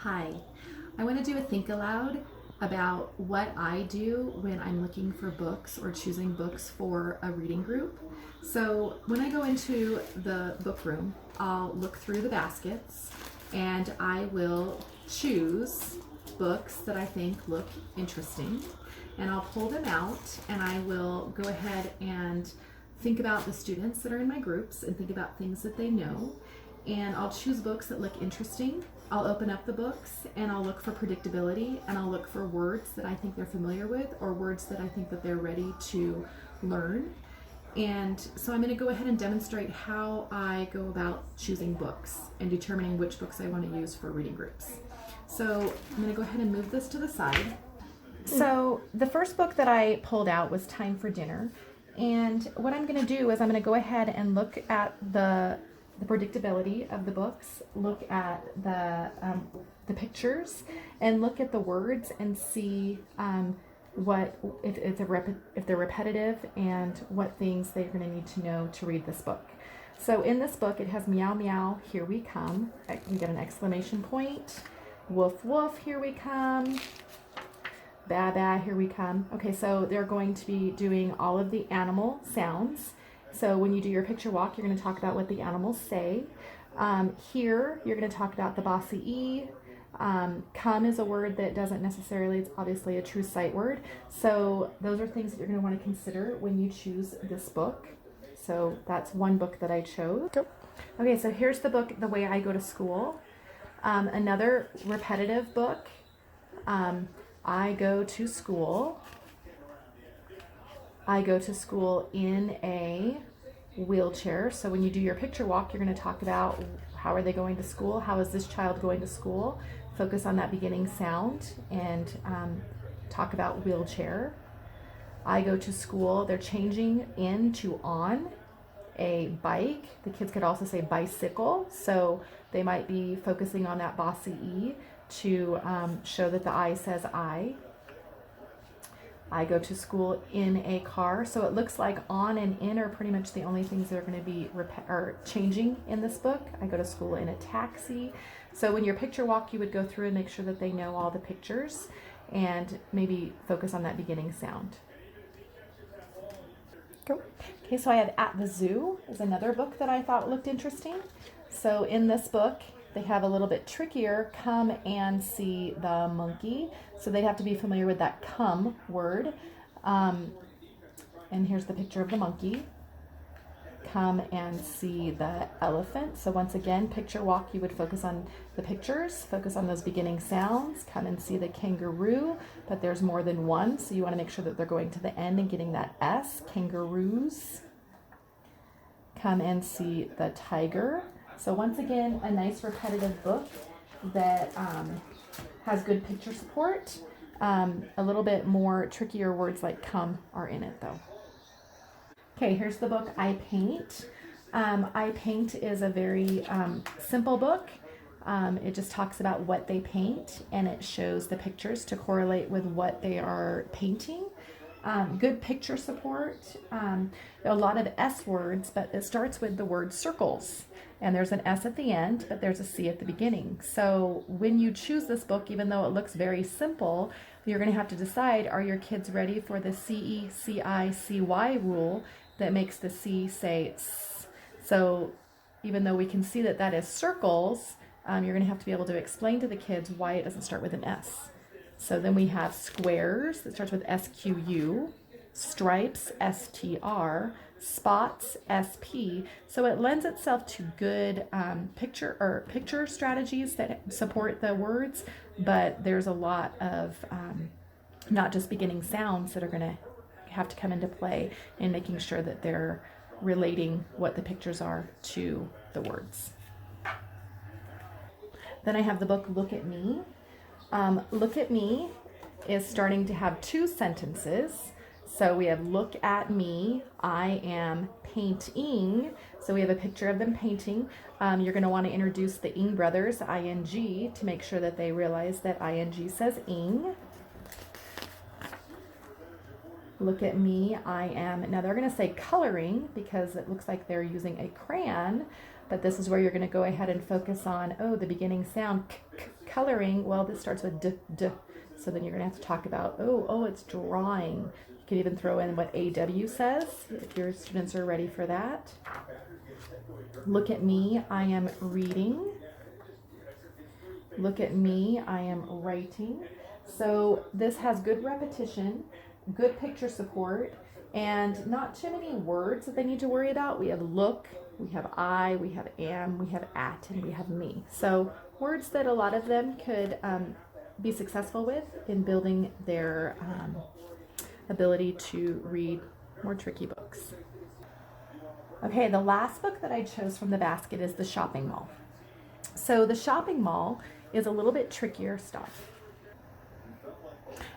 Hi, I want to do a think aloud about what I do when I'm looking for books or choosing books for a reading group. So, when I go into the book room, I'll look through the baskets and I will choose books that I think look interesting, and I'll pull them out and I will go ahead and think about the students that are in my groups and think about things that they know, and I'll choose books that look interesting. I'll open up the books and I'll look for predictability, and I'll look for words that I think they're familiar with or words that I think that they're ready to learn. And so I'm going to go ahead and demonstrate how I go about choosing books and determining which books I want to use for reading groups. So I'm going to go ahead and move this to the side. So the first book that I pulled out was Time for Dinner. And what I'm going to do is I'm going to go ahead and look at the predictability of the books, look at the pictures, and look at the words and see what if they're repetitive and what things they're going to need to know to read this book. So in this book, it has meow meow, here we come. We get an exclamation point. Woof woof, here we come. Ba ba, here we come. Okay, so they're going to be doing all of the animal sounds. So when you do your picture walk, you're going to talk about what the animals say. Here, you're going to talk about the bossy E. Come is a word that doesn't necessarily, it's obviously a true sight word. So those are things that you're going to want to consider when you choose this book. So that's one book that I chose. Okay, so here's the book, The Way I Go to School. Another repetitive book. I go to school. I go to school in a wheelchair. So when you do your picture walk, you're going to talk about how are they going to school? How is this child going to school? Focus on that beginning sound and talk about wheelchair. I go to school. They're changing in to on a bike. The kids could also say bicycle. So they might be focusing on that bossy E to show that the I says I. I go to school in a car. So it looks like on and in are pretty much the only things that are going to be changing in this book. I go to school in a taxi. So when your picture walk, you would go through and make sure that they know all the pictures and maybe focus on that beginning sound. Go. Okay, so I have At the Zoo is another book that I thought looked interesting. So in this book, they have a little bit trickier, come and see the monkey. So they'd have to be familiar with that come word. And here's the picture of the monkey. Come and see the elephant. So once again, picture walk, you would focus on the pictures, focus on those beginning sounds. Come and see the kangaroo, but there's more than one. So you want to make sure that they're going to the end and getting that S, kangaroos. Come and see the tiger. So once again, a nice repetitive book that has good picture support. A little bit more trickier words like come are in it though. Okay, here's the book I Paint. I Paint is a very simple book. It just talks about what they paint and it shows the pictures to correlate with what they are painting. Good picture support. A lot of S words, but it starts with the word circles. And there's an S at the end, but there's a C at the beginning. So when you choose this book, even though it looks very simple, you're going to have to decide, are your kids ready for the C-E-C-I-C-Y rule that makes the C say S? So even though we can see that that is circles, you're going to have to be able to explain to the kids why it doesn't start with an S. So then we have squares that starts with S-Q-U, stripes, S-T-R, spots, SP. So it lends itself to good picture strategies that support the words, but there's a lot of not just beginning sounds that are going to have to come into play in making sure that they're relating what the pictures are to the words. Then I have the book Look at Me. Look at Me is starting to have two sentences. So we have look at me, I am painting. So we have a picture of them painting. You're going to want to introduce the ing brothers, ing, to make sure that they realize that ing says ing. Look at me, I am. Now they're going to say coloring because it looks like they're using a crayon. but this is where you're going to go ahead and focus on, oh, the beginning sound, coloring. Well, this starts with d, d. So then you're going to have to talk about, oh, it's drawing. You could even throw in what AW says if your students are ready for that. Look at me, I am reading. Look at me, I am writing. So this has good repetition, good picture support, and not too many words that they need to worry about. We have look, we have I, we have am, we have at, and we have me. So words that a lot of them could be successful with in building their ability to read more tricky books. Okay, the last book that I chose from the basket is The Shopping Mall. So The Shopping Mall is a little bit trickier stuff.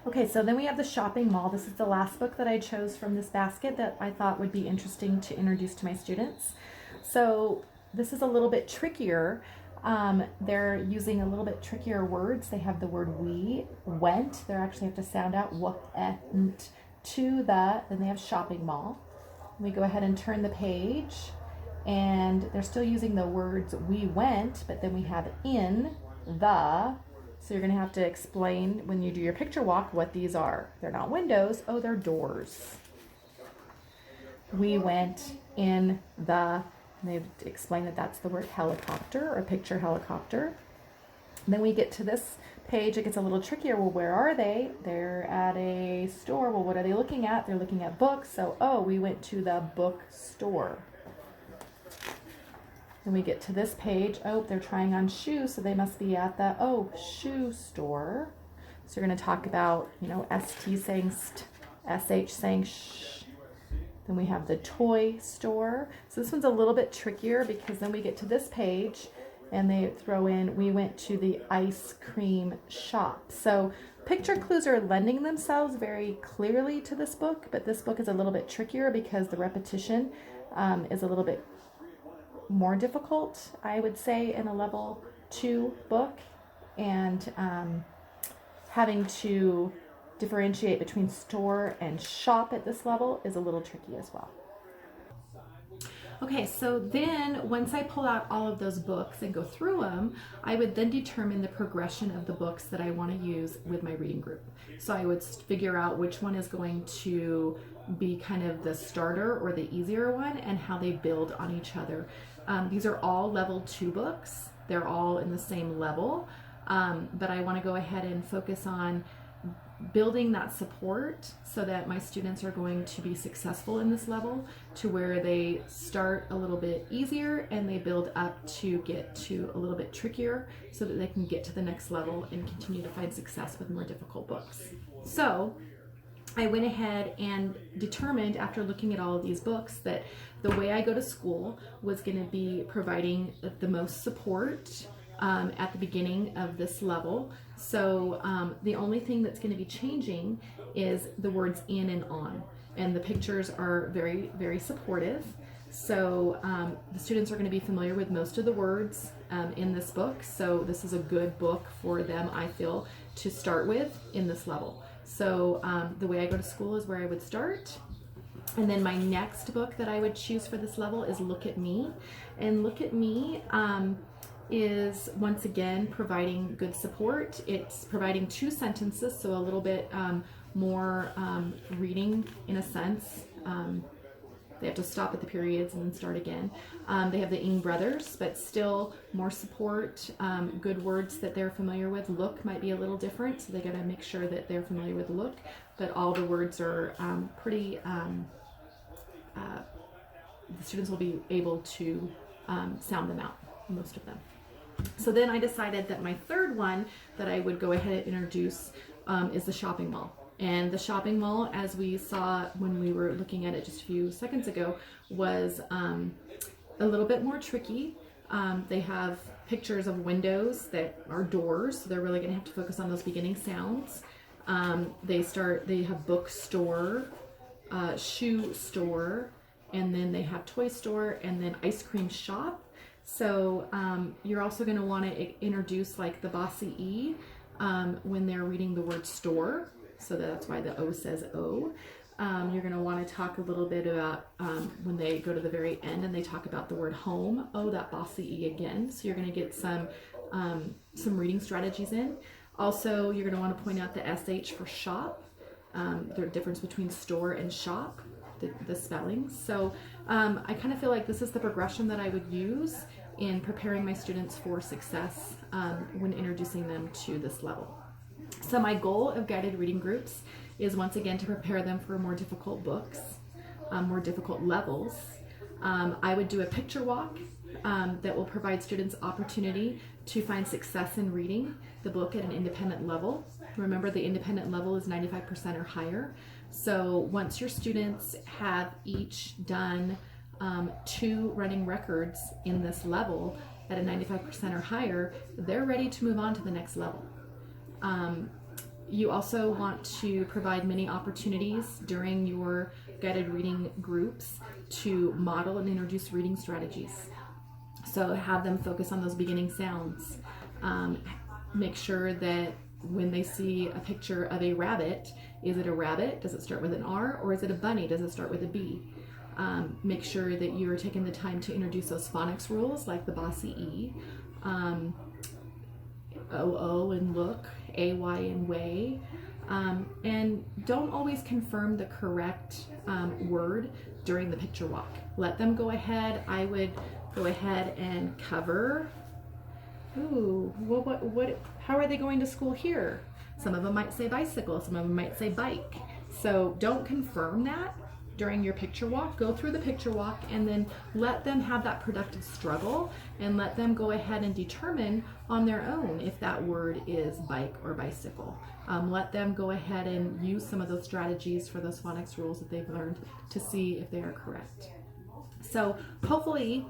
Okay, so then we have The Shopping Mall. This is the last book that I chose from this basket that I thought would be interesting to introduce to my students. So this is a little bit trickier. They're using a little bit trickier words. They have the word we, went. They actually have to sound out went to the, then they have shopping mall. We go ahead and turn the page, and they're still using the words we went, but then we have in the. So you're going to have to explain when you do your picture walk what these are. They're not windows. Oh, they're doors. We went in the, and they've explained that that's the word helicopter or picture helicopter. And then we get to this page, it gets a little trickier. Well, where are they? They're at a store. Well, what are they looking at? They're looking at books. So, oh, we went to the bookstore. Then we get to this page. Oh, they're trying on shoes, so they must be at the, shoe store. So you're going to talk about, ST saying st, SH saying sh. Then we have the toy store. So this one's a little bit trickier because then we get to this page and they throw in, we went to the ice cream shop. So picture clues are lending themselves very clearly to this book, but this book is a little bit trickier because the repetition is a little bit more difficult, I would say, in a level 2 book, and having to differentiate between store and shop at this level is a little tricky as well. Okay, so then once I pull out all of those books and go through them, I would then determine the progression of the books that I want to use with my reading group. So I would figure out which one is going to be kind of the starter or the easier one and how they build on each other. These are all level 2 books. They're all in the same level, but I want to go ahead and focus on building that support so that my students are going to be successful in this level to where they start a little bit easier and they build up to get to a little bit trickier so that they can get to the next level and continue to find success with more difficult books. So I went ahead and determined after looking at all of these books that the way I go to school was going to be providing the most support at the beginning of this level. So the only thing that's going to be changing is the words in and on. And the pictures are very, very supportive. So the students are going to be familiar with most of the words in this book. So this is a good book for them, I feel, to start with in this level. So the way I go to school is where I would start. And then my next book that I would choose for this level is Look at Me. And Look at Me is once again providing good support. It's providing 2 sentences, so a little bit more reading in a sense. They have to stop at the periods and then start again. They have the Ing brothers, but still more support, good words that they're familiar with. Look might be a little different, so they got to make sure that they're familiar with look, but all the words are pretty, the students will be able to sound them out, most of them. So then I decided that my third one that I would go ahead and introduce is The Shopping Mall. And The Shopping Mall, as we saw when we were looking at it just a few seconds ago, was a little bit more tricky. They have pictures of windows that are doors, so they're really going to have to focus on those beginning sounds. They have bookstore, shoe store, and then they have toy store, and then ice cream shop. So you're also going to want to introduce like the bossy E when they're reading the word store. So that's why the O says O. You're going to want to talk a little bit about when they go to the very end and they talk about the word home. Oh, that bossy E again. So you're going to get some reading strategies in. Also, you're going to want to point out the SH for shop, the difference between store and shop, the spellings. So I kind of feel like this is the progression that I would use in preparing my students for success when introducing them to this level. So my goal of guided reading groups is once again to prepare them for more difficult books, more difficult levels. I would do a picture walk that will provide students opportunity to find success in reading the book at an independent level. Remember, the independent level is 95% or higher. So once your students have each done 2 running records in this level at a 95% or higher, they're ready to move on to the next level. You also want to provide many opportunities during your guided reading groups to model and introduce reading strategies. So have them focus on those beginning sounds. Make sure that when they see a picture of a rabbit, is it a rabbit? Does it start with an R? Or is it a bunny? Does it start with a B? Make sure that you're taking the time to introduce those phonics rules like the bossy E, O and look, AY and way, and don't always confirm the correct word during the picture walk. Let them go ahead. I would go ahead and cover. Ooh, how are they going to school here? Some of them might say bicycle, some of them might say bike. So don't confirm that during your picture walk. Go through the picture walk and then let them have that productive struggle and let them go ahead and determine on their own if that word is bike or bicycle. Let them go ahead and use some of those strategies for those phonics rules that they've learned to see if they are correct. So hopefully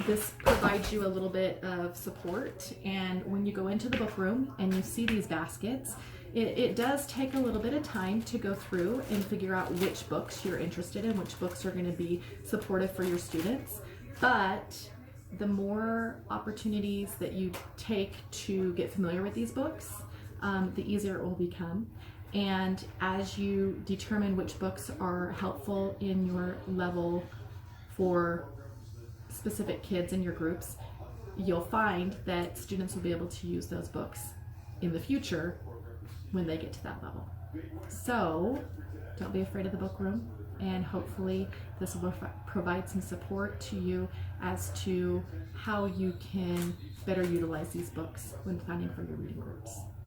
this provides you a little bit of support, and when you go into the book room and you see these baskets, it does take a little bit of time to go through and figure out which books you're interested in, which books are going to be supportive for your students. But the more opportunities that you take to get familiar with these books, the easier it will become. And as you determine which books are helpful in your level for specific kids in your groups, you'll find that students will be able to use those books in the future when they get to that level. So don't be afraid of the book room, and hopefully this will provide some support to you as to how you can better utilize these books when planning for your reading groups.